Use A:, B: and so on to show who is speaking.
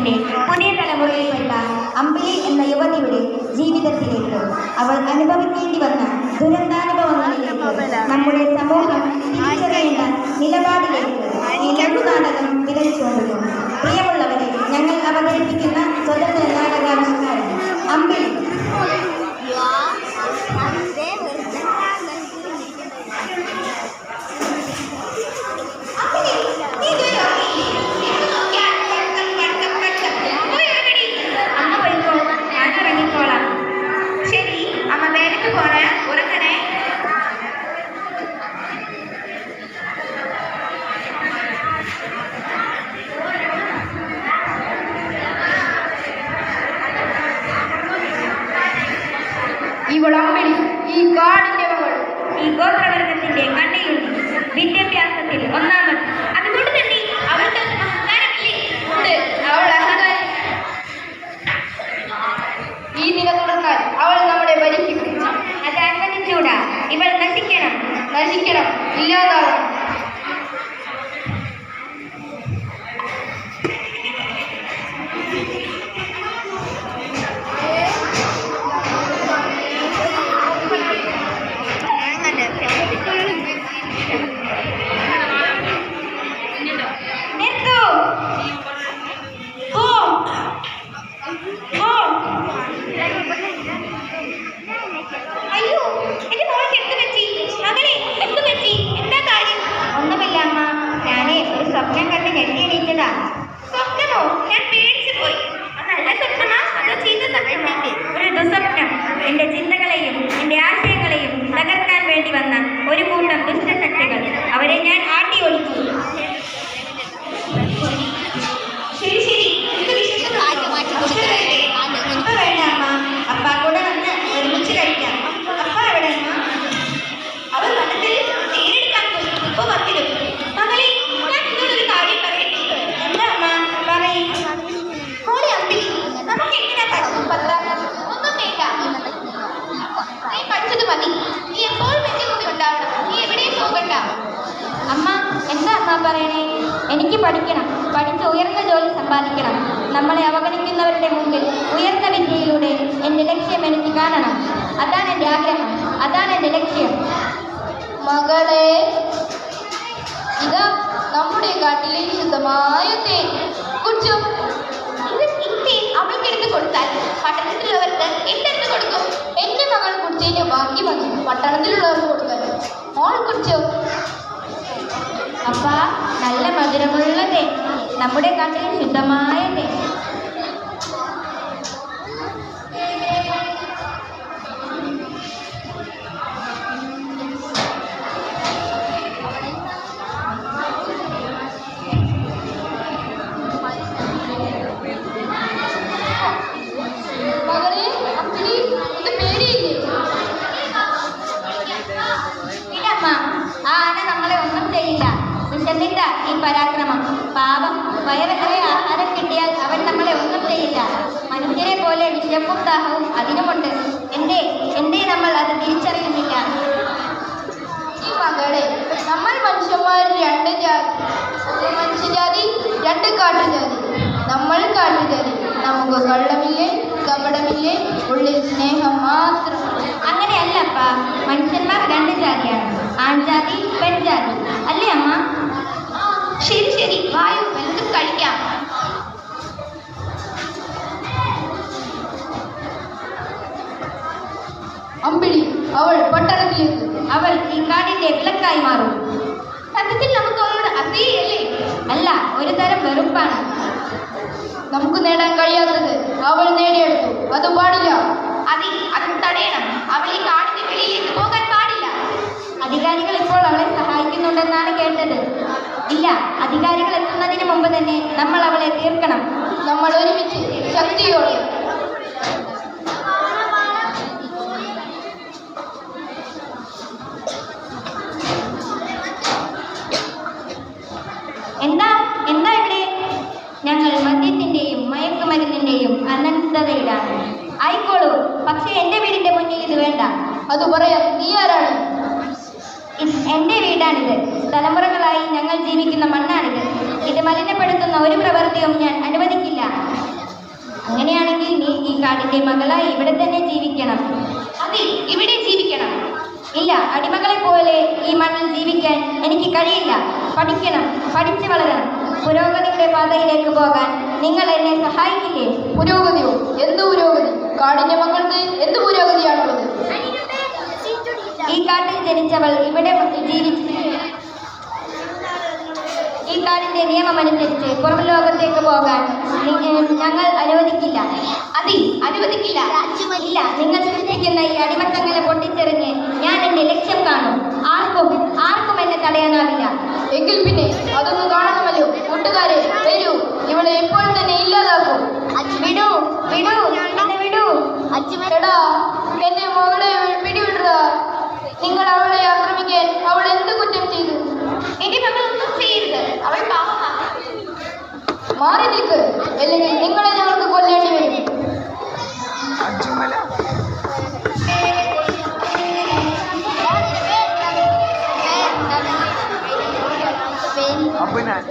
A: കേരളത്തിന്റെ പുതിയ തലമുറയിൽപ്പെട്ട അമ്പിളി എന്ന യുവതിയുടെ ജീവിതത്തിലേക്ക്, അവൾ അനുഭവിക്കേണ്ടി വന്ന ദുരന്താനുഭവങ്ങളിലേക്ക്, നമ്മുടെ സമൂഹം തിരിച്ചറിയേണ്ട നിലപാടിലേക്ക് ഈ ലഘുനാടകം വിരലിച്ചുകൊണ്ടിരുന്നു. പ്രിയമുള്ളവരെ, ഞങ്ങൾ അവതരിപ്പിക്കുന്ന സ്വതന്ത്ര നാടകാവിഷ്കാരം അമ്പിളി.
B: ഇവളമ്പിളി, ഈ കാടിന്റെ മകൾ, ഈ ഗോത്രവർഗത്തിന്റെ കണ്ണിയുണ്ട്, വിദ്യാഭ്യാസത്തിൽ ഒന്നാമത്. അതുകൊണ്ട് തന്നെ അവൾക്ക് അഹങ്കാരമില്ലേ? ഉണ്ട്, അവൾ അഹങ്കാരം. ഈ നില തുടർന്നാൽ അവൾ നമ്മളെ ഭരിക്കും.
A: അത് അനുവദിച്ചൂടാ. ഇവൾ നശിക്കണം,
B: നശിക്കണം, ഇല്ലാതാവണം.
A: സ്വപ്നമോ? ഞാൻ പേടിച്ചു പോയി. നല്ല സ്വപ്നമാ അതോ ചീത്ത സ്വപ്നമോ? ഒരു ദുസ്വപ്നം. എന്റെ ചിന്തകളെയും എന്റെ ആശയങ്ങളെയും തകർക്കാൻ വേണ്ടി വന്ന ഒരു കൂട്ടം ദുഷ്ടശക്തികൾ. അവരെ ഞാൻ ആട്ടി ഒളിച്ചു. ശരി ശരി, അപ്പ വേണ്ട അമ്മ. അപ്പ കൂടെ വന്ന് ഒരുമിച്ച് കഴിക്കാം. അപ്പ എവിടെ അമ്മ? അവർ വന്നതിൽ നേരെടുക്കാൻ പോയി. ഇപ്പൊ വന്നിരും. മകളെ, ഞാൻ നിങ്ങളൊരു കാര്യം പറയട്ടെ. എന്താ അമ്മ? പറയും. മോളെ അമ്പിളി, നമുക്ക് എങ്ങനെ പഠിക്കും? ഒന്നും വേണ്ട, നീ പഠിച്ചത് മതി. നീ എപ്പോഴും എന്റെ കൂടെ ഉണ്ടാവണം. നീ എവിടെയും പോകണ്ട. അമ്മ, എന്താ അമ്മ പറയണേ? എനിക്ക് പഠിക്കണം, പഠിച്ച് ഉയർന്ന ജോലി സമ്പാദിക്കണം. നമ്മളെ അവഗണിക്കുന്നവരുടെ മുമ്പിൽ ഉയർന്ന വിദ്യയിലൂടെ എൻ്റെ ലക്ഷ്യം എനിക്ക് കാണണം. അതാണ് എൻ്റെ ആഗ്രഹം, അതാണ് എൻ്റെ ലക്ഷ്യം.
B: മകളെ, ഇതാ നമ്മുടെ കാട്ടിലെ ശുദ്ധമായ തേൻ. കുടിച്ചോ.
A: അവൾക്കെടുത്ത് കൊടുത്താൽ പട്ടണത്തിലുള്ളവർക്ക് എന്തെടുത്ത് കൊടുക്കും?
B: എന്റെ മകൾ കുടിച്ചതിന് ബാക്കി മതി പട്ടണത്തിലുള്ളവർക്ക് കൊടുക്കാൻ. മോൾ കുടിച്ചോ.
A: അപ്പ, നല്ല മധുരമുള്ള തേൻ, നമ്മുടെ കാട്ടിലെ ശുദ്ധമായ തേൻ.
B: മകളെ അമ്പിളി, ഇത് പേടിയില്ലേ?
A: ഇല്ലമ്മ, ആ ആന നമ്മളെ ഒന്നും ചെയ്യില്ല. വിശന്നിട്ട ഈ പരാക്രമം. പാവം, വയറിലെ ആഹാരം കിട്ടിയാൽ അവൻ നമ്മളെ ഒന്നും ചെയ്യില്ല. മനുഷ്യരെ പോലെ വിശപ്പും ദാഹവും അതിനുമുണ്ട്. എന്തേ നമ്മൾ അത് തിരിച്ചറിയുന്നില്ല?
B: ഈ മകളെ, നമ്മൾ മനുഷ്യന്മാർ രണ്ട് ജാതി. ഒന്ന് മനുഷ്യജാതി, രണ്ട് കാട്ടുജാതി. നമ്മൾ കാട്ടുജാതി. നമുക്ക് കള്ളമില്ലേ, കപടമില്ലേ, ഉള്ളിൽ സ്നേഹം മാത്രം.
A: അങ്ങനെയല്ലപ്പ, മനുഷ്യന്മാർ രണ്ട് ജാതിയാണ്, ആൺജാതി പെൺജാതി. അല്ലേ അമ്മ?
B: ശരി ശരി, വായു എന്തും കഴിക്കാം. അമ്പിളി, അവൾ പട്ടണത്തിലേക്ക്.
A: അവൾ ഈ കാടിന്റെ വിളക്കായി മാറും.
B: സത്യത്തിൽ നമുക്ക് അവളോട് അസൂയയല്ലേ?
A: അല്ല, ഒരു തരം വെറുപ്പാണ്.
B: നമുക്ക് നേടാൻ കഴിയാത്തത് അവൾ നേടിയെടുത്തു. അത് പാടില്ല.
A: അത് തടയണം. അവൾ ഈ കാടിന്റെ വെളിയിലേക്ക് പോകാൻ പാടില്ല. അധികാരികൾ ഇപ്പോൾ അവളെ സഹായിക്കുന്നുണ്ടെന്നാണ് കേട്ടത്. ഇല്ല, അധികാരികൾ എത്തുന്നതിന് മുമ്പ് തന്നെ നമ്മൾ അവളെ തീർക്കണം.
B: നമ്മൾ ഒരുമിച്ച് ശക്തിയോടെ.
A: എന്താ ഇവിടെ? ഞങ്ങൾ മദ്യത്തിന്റെയും മയക്കുമരുന്നിന്റെയും അനന്തതയിലാണ്. ആയിക്കോളൂ, പക്ഷേ എന്റെ വീടിന്റെ മുന്നിൽ ഇത് വേണ്ട.
B: അത് പറയാം. നീ ആരാണ്?
A: എൻ്റെ വീടാണിത്. തലമുറകളായി ഞങ്ങൾ ജീവിക്കുന്ന മണ്ണാണിത്. ഇത് മലിനപ്പെടുത്തുന്ന ഒരു പ്രവൃത്തിയും ഞാൻ അനുവദിക്കില്ല.
B: കാടിന്റെ മകളായി ഇവിടെ തന്നെ ജീവിക്കണം.
A: അതെ, ഇവിടെ ജീവിക്കണം.
B: ഇല്ല, അടിമകളെ പോലെ ഈ മണ്ണിൽ ജീവിക്കാൻ എനിക്ക് കഴിയില്ല. പഠിക്കണം, പഠിച്ചു വളരണം. പുരോഗതിയുടെ പാതയിലേക്ക് പോകാൻ നിങ്ങൾ എന്നെ സഹായിക്കില്ലേ?
C: പുരോഗതിയോ? എന്ത് പുരോഗതി? കാടിന്റെ മക്കൾക്ക് എന്ത് പുരോഗതിയാണുള്ളത്?
B: ഈ കാട്ടിൽ ജനിച്ചവൾ ഇവിടെ ഈ കാടിന്റെ നിയമമനുസരിച്ച് പുറം ലോകത്തേക്ക് പോകാൻ ഞങ്ങൾ അനുവദിക്കില്ല.
A: അനുവദിക്കില്ല.
B: ഇല്ല, നിങ്ങൾ സൃഷ്ടിക്കുന്ന ഈ അടിമത്തങ്ങളെ പൊട്ടിച്ചെറിഞ്ഞ് ഞാൻ എന്റെ ലക്ഷ്യം കാണും. ആർക്കും എന്നെ തടയാനാവില്ല.
C: എങ്കിൽ പിന്നെ അതൊന്ന് കാണണമല്ലോ. കൂട്ടുകാരെ, വരൂ, ഇവളെ ഇപ്പോൾ തന്നെ ഇല്ലാതാക്കും.
B: വിടൂ, എന്നെ വിടൂ.
C: എടാ, എന്റെ മകളെ പിടിവിടുക. നിങ്ങൾ അവളെ ആക്രമിക്കാൻ അവൾ എന്ത് കുറ്റം ചെയ്തു?
A: എന്റെ മകൾ ഒന്നും ചെയ്യരുത്. അവൾ പാവമാണ്.
C: മാറി നിൽക്ക്, അല്ലെങ്കിൽ നിങ്ങളെ ഞങ്ങൾക്ക് കൊല്ലേണ്ടി വരും.
D: Apa nak?